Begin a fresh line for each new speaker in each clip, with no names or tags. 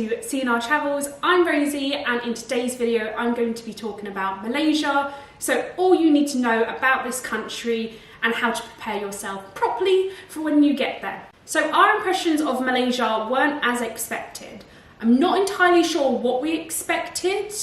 to CNR Travels. I'm Rosie, and in today's video I'm going to be talking about Malaysia. So all you need to know about this country and how to prepare yourself properly for when you get there. So our impressions of Malaysia weren't as expected. I'm not entirely sure what we expected,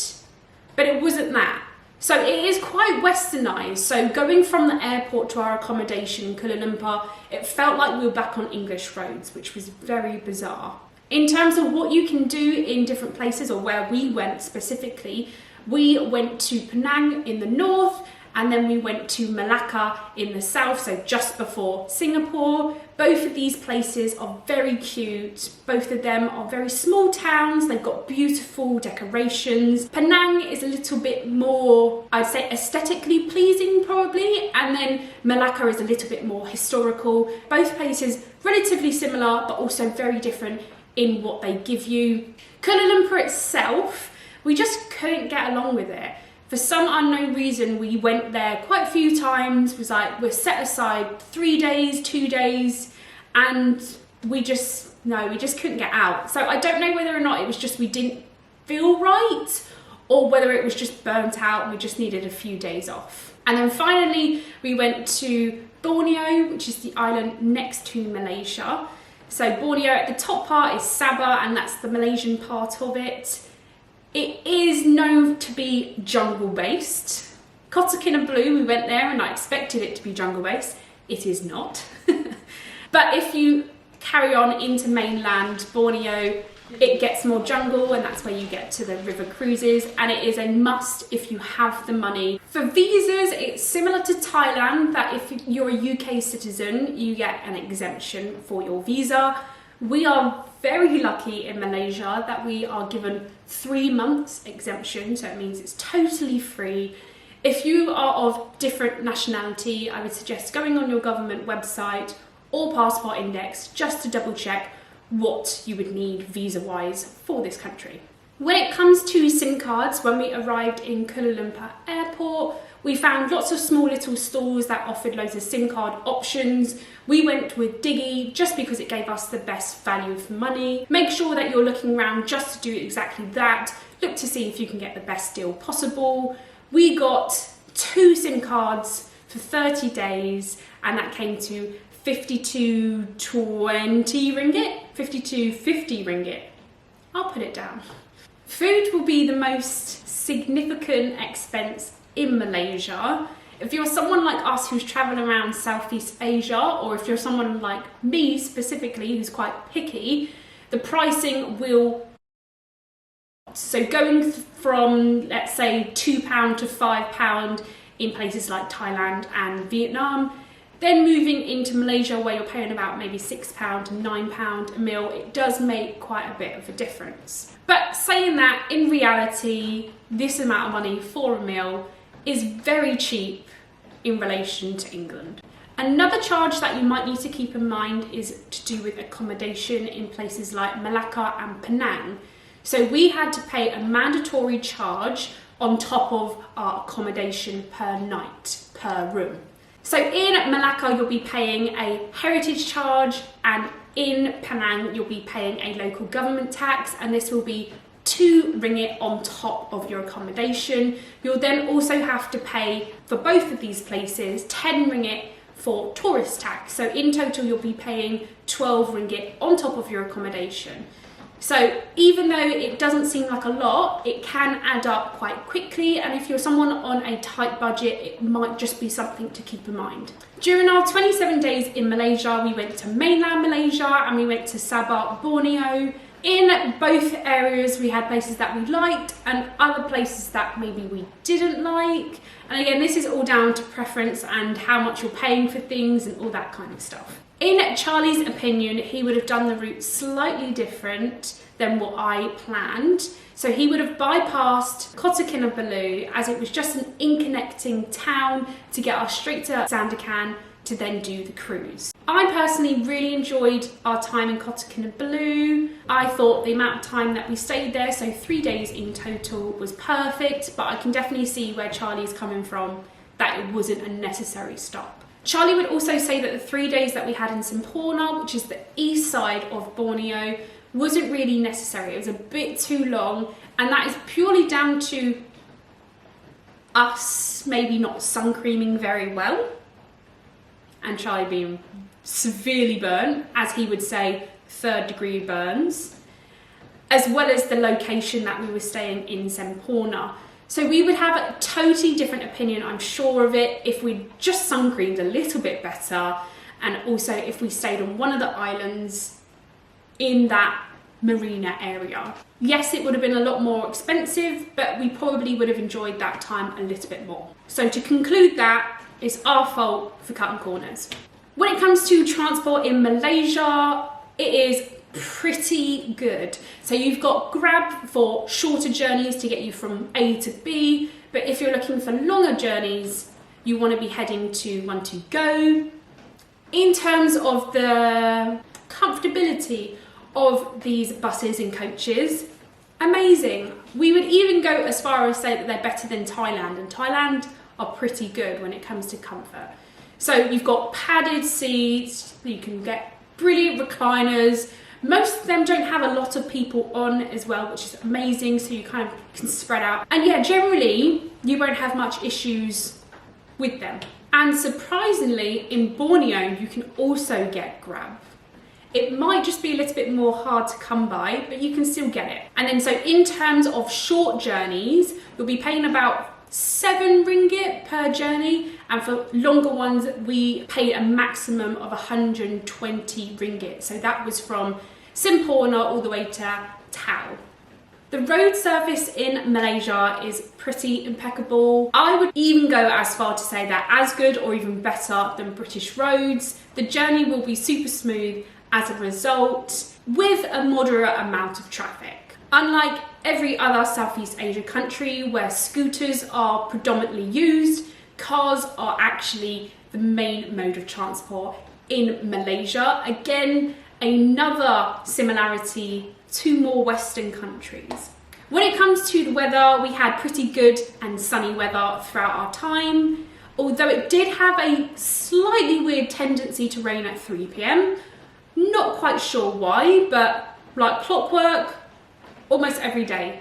but it wasn't that. So it is quite westernized. So going from the airport to our accommodation in Kuala Lumpur, it felt like we were back on English roads, which was very bizarre. In terms of what you can do in different places, or where we went specifically, we went to Penang in the north, and then we went to Malacca in the south, so just before Singapore. Both of these places are very cute. Both of them are very small towns. They've got beautiful decorations. Penang is a little bit more, I'd say, aesthetically pleasing probably, and then Malacca is a little bit more historical. Both places relatively similar, but also very different in what they give you. Kuala Lumpur itself, we just couldn't get along with it. For some unknown reason, we went there quite a few times. It was like, we're set aside 3 days, 2 days, and we just couldn't get out. So I don't know whether or not it was just we didn't feel right, or whether it was just burnt out and we just needed a few days off. And then finally, we went to Borneo, which is the island next to Malaysia. So Borneo, at the top part is Sabah, and that's the Malaysian part of it. It is known to be jungle-based. Kota Kinabalu, we went there and I expected it to be jungle-based. It is not. But if you carry on into mainland Borneo, it gets more jungle, and that's where you get to the river cruises, and it is a must if you have the money. For visas, it's similar to Thailand, that if you're a UK citizen, you get an exemption for your visa. We are very lucky in Malaysia that we are given 3 months exemption, so it means it's totally free. If you are of different nationality, I would suggest going on your government website or Passport Index just to double check what you would need visa-wise for this country. When it comes to SIM cards, when we arrived in Kuala Lumpur airport, we found lots of small little stores that offered loads of SIM card options. We went with Diggy just because it gave us the best value for money. Make sure that you're looking around just to do exactly that. Look to see if you can get the best deal possible. We got 2 SIM cards for 30 days, and that came to 52.20 ringgit, 52.50 ringgit. I'll put it down. Food will be the most significant expense in Malaysia. If you're someone like us who's traveling around Southeast Asia, or if you're someone like me specifically who's quite picky, the pricing will... So going from, let's say, £2 to £5 in places like Thailand and Vietnam, then moving into Malaysia where you're paying about maybe £6 to £9 a meal, it does make quite a bit of a difference. But saying that, in reality, this amount of money for a meal is very cheap in relation to England. Another charge that you might need to keep in mind is to do with accommodation in places like Malacca and Penang. So we had to pay a mandatory charge on top of our accommodation per night, per room. So in Malacca, you'll be paying a heritage charge, and in Penang, you'll be paying a local government tax, and this will be 2 ringgit on top of your accommodation. You'll then also have to pay, for both of these places, 10 ringgit for tourist tax. So in total, you'll be paying 12 ringgit on top of your accommodation. So even though it doesn't seem like a lot, it can add up quite quickly, and if you're someone on a tight budget, it might just be something to keep in mind. During our 27 days in Malaysia, we went to mainland Malaysia and we went to Sabah, Borneo. In both areas, we had places that we liked and other places that maybe we didn't like. And again, this is all down to preference and how much you're paying for things and all that kind of stuff. In Charlie's opinion, he would have done the route slightly different than what I planned. So he would have bypassed Kota Kinabalu, as it was just an in-connecting town to get us straight to Sandakan to then do the cruise. I personally really enjoyed our time in Kota Kinabalu. I thought the amount of time that we stayed there, so 3 days in total, was perfect, but I can definitely see where Charlie's coming from, that it wasn't a necessary stop. Charlie would also say that the 3 days that we had in Semporna, which is the east side of Borneo, wasn't really necessary. It was a bit too long, and that is purely down to us maybe not sun creaming very well, and Charlie being severely burnt, as he would say, 3rd-degree burns, as well as the location that we were staying in Semporna. So we would have a totally different opinion, I'm sure of it, if we just sun creamed a little bit better, and also if we stayed on one of the islands in that marina area. Yes, it would have been a lot more expensive, but we probably would have enjoyed that time a little bit more. So to conclude that, it's our fault for cutting corners. When it comes to transport in Malaysia, it is pretty good. So you've got Grab for shorter journeys to get you from A to B, but if you're looking for longer journeys, you want to be heading to One2Go. In terms of the comfortability of these buses and coaches, amazing. We would even go as far as say that they're better than Thailand, and Thailand are pretty good when it comes to comfort. So you've got padded seats, you can get brilliant recliners. Most of them don't have a lot of people on as well, which is amazing, so you kind of can spread out. And yeah, generally, you won't have much issues with them. And surprisingly, in Borneo, you can also get Grab. It might just be a little bit more hard to come by, but you can still get it. And then so in terms of short journeys, you'll be paying about 7 ringgit per journey, and for longer ones we paid a maximum of 120 ringgit. So that was from Semporna all the way to Tau. The road surface in Malaysia is pretty impeccable. I would even go as far to say that as good or even better than British roads. The journey will be super smooth as a result, with a moderate amount of traffic. Unlike every other Southeast Asia country where scooters are predominantly used, cars are actually the main mode of transport in Malaysia. Again, another similarity to more Western countries. When it comes to the weather, we had pretty good and sunny weather throughout our time, although it did have a slightly weird tendency to rain at 3 p.m. Not quite sure why, but like clockwork, almost every day.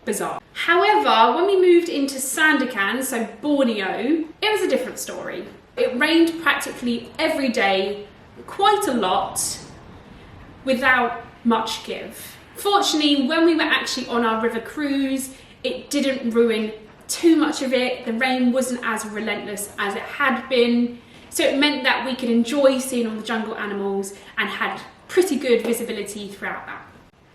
Bizarre. However, when we moved into Sandakan, so Borneo, it was a different story. It rained practically every day, quite a lot, without much give. Fortunately, when we were actually on our river cruise, it didn't ruin too much of it. The rain wasn't as relentless as it had been, so it meant that we could enjoy seeing all the jungle animals and had pretty good visibility throughout that.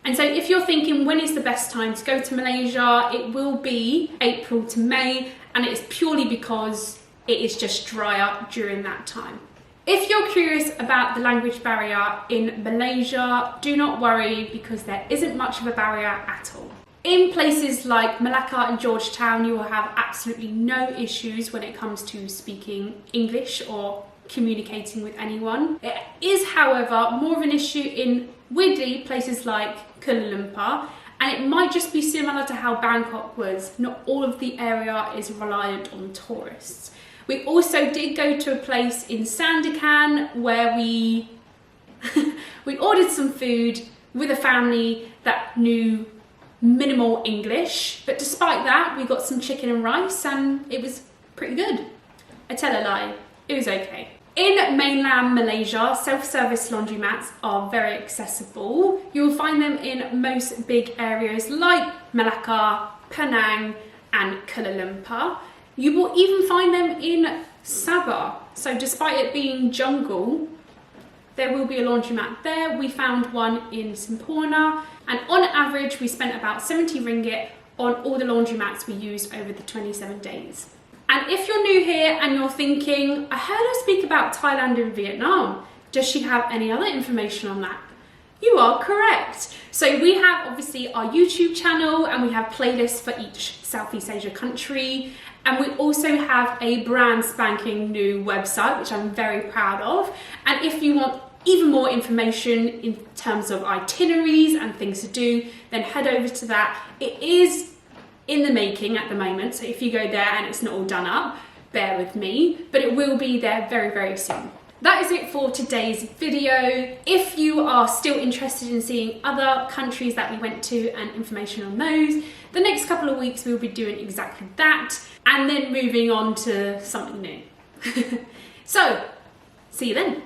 And so if you're thinking when is the best time to go to Malaysia, it will be April to May, and it is purely because it is just drier during that time. If you're curious about the language barrier in Malaysia, do not worry, because there isn't much of a barrier at all. In places like Malacca and Georgetown, you will have absolutely no issues when it comes to speaking English or communicating with anyone. It is, however, more of an issue in, weirdly, places like Kuala Lumpur, and it might just be similar to how Bangkok was. Not all of the area is reliant on tourists. We also did go to a place in Sandakan where we ordered some food with a family that knew minimal English, but despite that we got some chicken and rice and it was pretty good. I tell a lie, it was okay. In mainland Malaysia, self-service laundromats are very accessible. You'll find them in most big areas like Malacca, Penang and Kuala Lumpur. You will even find them in Sabah. So despite it being jungle, there will be a laundromat there. We found one in Semporna, and on average we spent about 70 ringgit on all the laundromats we used over the 27 days. And if you're new here and you're thinking, I heard her speak about Thailand and Vietnam, does she have any other information on that? You are correct. So we have obviously our YouTube channel and we have playlists for each Southeast Asia country. And we also have a brand spanking new website, which I'm very proud of. And if you want even more information in terms of itineraries and things to do, then head over to that. It is in the making at the moment, so if you go there and it's not all done up, bear with me, but it will be there very, very soon. that is it for today's video. If you are still interested in seeing other countries that we went to and information on those, the next couple of weeks we'll be doing exactly that and then moving on to something new. So, see you then.